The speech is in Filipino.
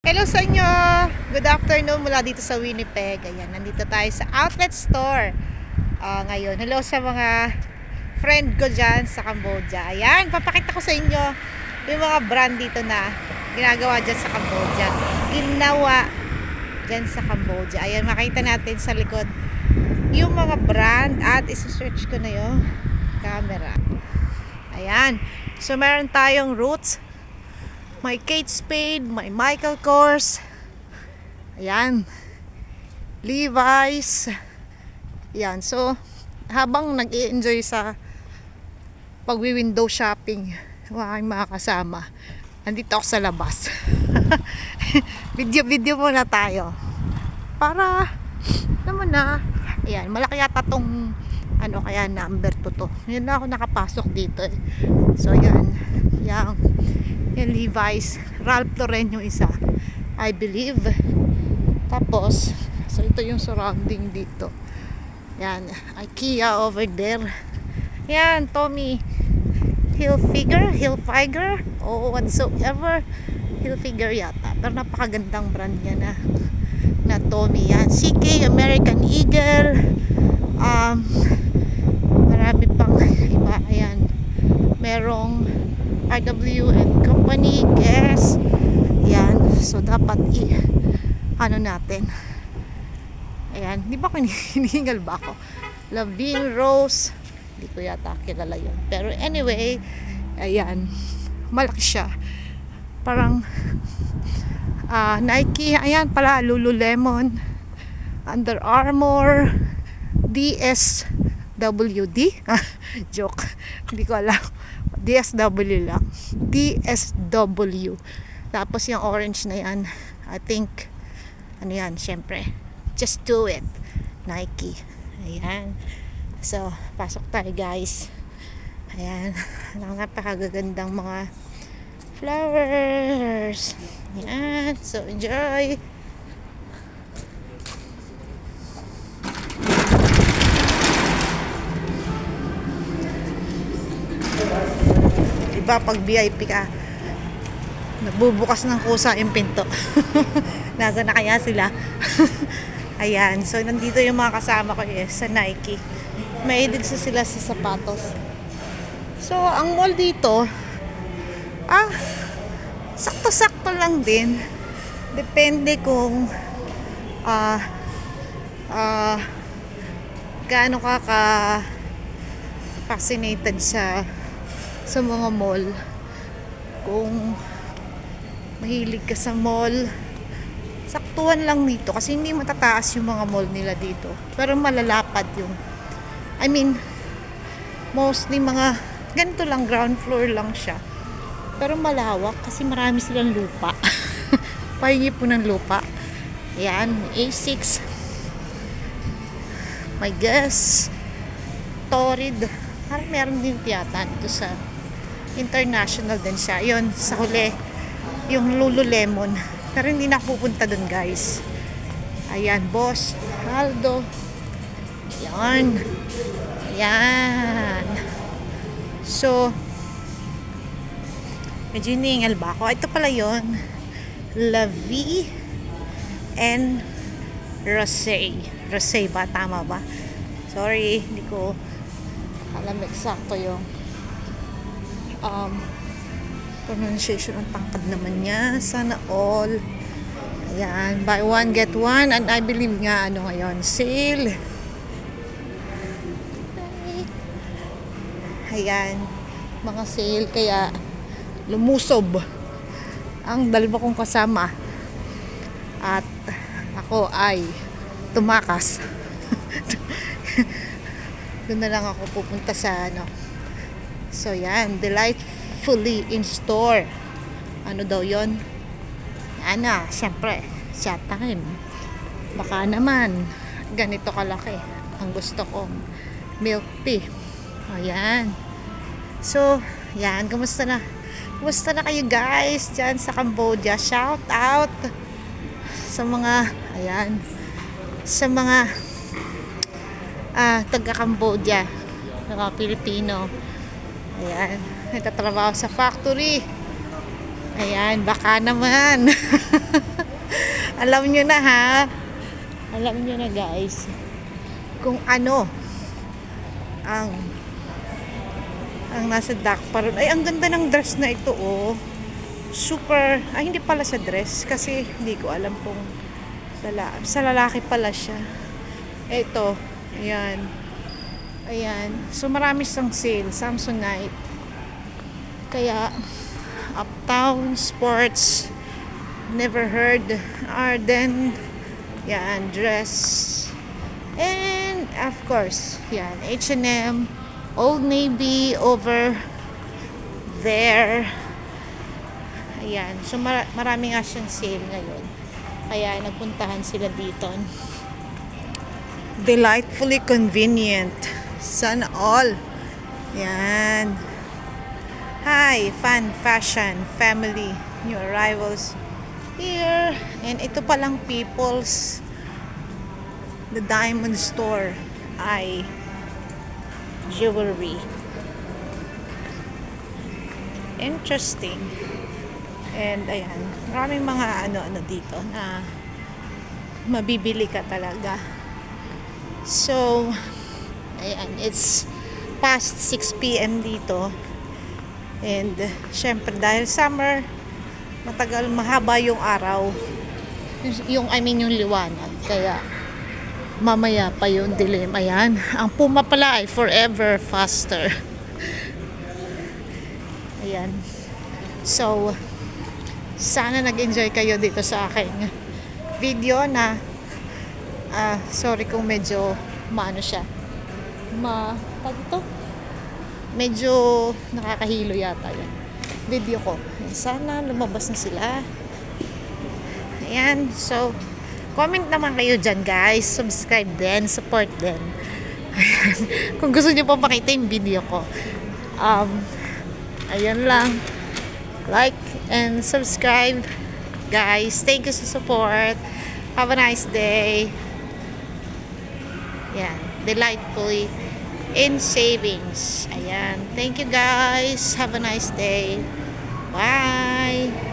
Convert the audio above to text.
Hello sa inyo! Good afternoon mula dito sa Winnipeg. Ayan, nandito tayo sa outlet store ngayon. Hello sa mga friend ko dyan sa Cambodia. Ayan, papakita ko sa inyo yung mga brand dito na ginagawa dyan sa Cambodia. Ginawa dyan sa Cambodia. Ayan, makita natin sa likod yung mga brand at isa-search ko na yung camera. Ayan, so meron tayong Roots, may Kate Spade, may Michael Kors, ayan, Levi's. Ayan, so habang nag-i-enjoy sa pagwi-window shopping ng aking mga kasama, nandito ako sa labas. Video muna tayo para naman na. Ayan, malaki yata tong ano, kaya number 2 to. Yan na ako nakapasok dito eh. So ayan, yung Levi's, Ralph Lauren yung isa, I believe. Tapos so ito yung surrounding dito. Yan, IKEA over there. Yan, Tommy Hilfiger o whatsoever, Hilfiger yata, pero napakagandang brand niya na Tommy. Yan, CK, American Eagle, marami pang iba. Ayan, merong RW and Company, Guess. Yan, so dapat ano natin. Ayan, di ba hinihingal ba ako? Lavine Rose, hindi ko yata kilala yun, pero anyway, ayan, malaki siya, parang Nike. Ayan pala, Lululemon, Under Armour, DSWD. Joke, hindi ko alam. DSW lang, DSW. Tapos yung orange na yan, I think ano yan, syempre Just Do It, Nike. Ayan, so pasok tayo guys. Ayan, napakagagandang mga flowers. Ayan, so enjoy. Diba pag VIP ka, nagbubukas ng kusa yung pinto. Nasa na kaya sila? Ayan, so nandito yung mga kasama ko sa Nike. Mahilig sila sa sapatos. So ang mall dito, sakto-sakto lang din. Depende kung gaano ka fascinated sa mga mall. Kung mahilig ka sa mall, saktuhan lang dito kasi hindi matataas yung mga mall nila dito, pero malalapad yung, I mean, mostly mga ganito lang, ground floor lang siya, pero malawak kasi marami silang lupa. Pahingi po ng lupa. Ayan, A6, my guess, Torrid, parang meron din tiyata dito sa international din siya. Yun, sa huli yung Lululemon, pero hindi na pupunta dun guys. Ayan, Boss Aldo. Ayan, ayan. So medyo hiningal ba ako? Ito pala yun, La Vie and Rosé ba? Tama ba? Sorry, hindi ko alam eksakto yung pronunciation. Ang tangkad naman niya. Sana all. Ayan, buy one get one, and I believe nga ano ngayon, sale. Ayan, mga sale, kaya lumusob ang dalawa kong kasama at ako ay tumakas. Doon na lang ako pupunta sa ano. So yan, delightfully in store. Ano daw yon? Ana, syempre, chat time. Baka naman ganito kalaki ang gusto kong milk tea. Ayan. So, yan, kumusta na? Kumusta na kayo guys dyan sa Cambodia? Shout out sa mga, ayan, sa mga taga Cambodia, mga Pilipino. Ayan, nagtatrabaho sa factory. Ayan, baka naman. Alam nyo na ha. Alam nyo na guys. Kung ano ang nasa Dakparon. Ay, ang ganda ng dress na ito oh. Super, ay hindi pala sa dress kasi hindi ko alam kung sa lalaki pala siya. Ito, ayan. Ayan. So marami siyang sale, Samsonite. Kaya Uptown Sports, never heard, Arden, yan, dress. And of course, yan, H&M, Old Navy over there. Ayan. So marami nga siyang sale ngayon. Kaya nagpuntahan sila dito. Delightfully convenient. Sana all. Yan. Hi, fun, fashion, family, new arrivals here. And ito palang People's, the Diamond Store ay jewelry. Interesting. And ayan, maraming mga ano dito na mabibili ka talaga. So ayan, it's past 6 PM dito. And syempre dahil summer, mahaba yung araw. Yung liwanag. Kaya mamaya pa yung dilim. Ayan, ang Puma pala ay forever faster. Ayan. So sana nag-enjoy kayo dito sa aking video na sorry kung medyo maano siya, medyo nakakahilo yata yan video ko. Sana lumabas na sila. Ayan, so comment naman kayo dyan guys, subscribe din, support din. Kung gusto nyo pa pakita yung video ko, ayan lang, like and subscribe guys. Thank you sa support. Have a nice day. Yan, delightfully in savings. Ayan, thank you guys. Have a nice day. Bye.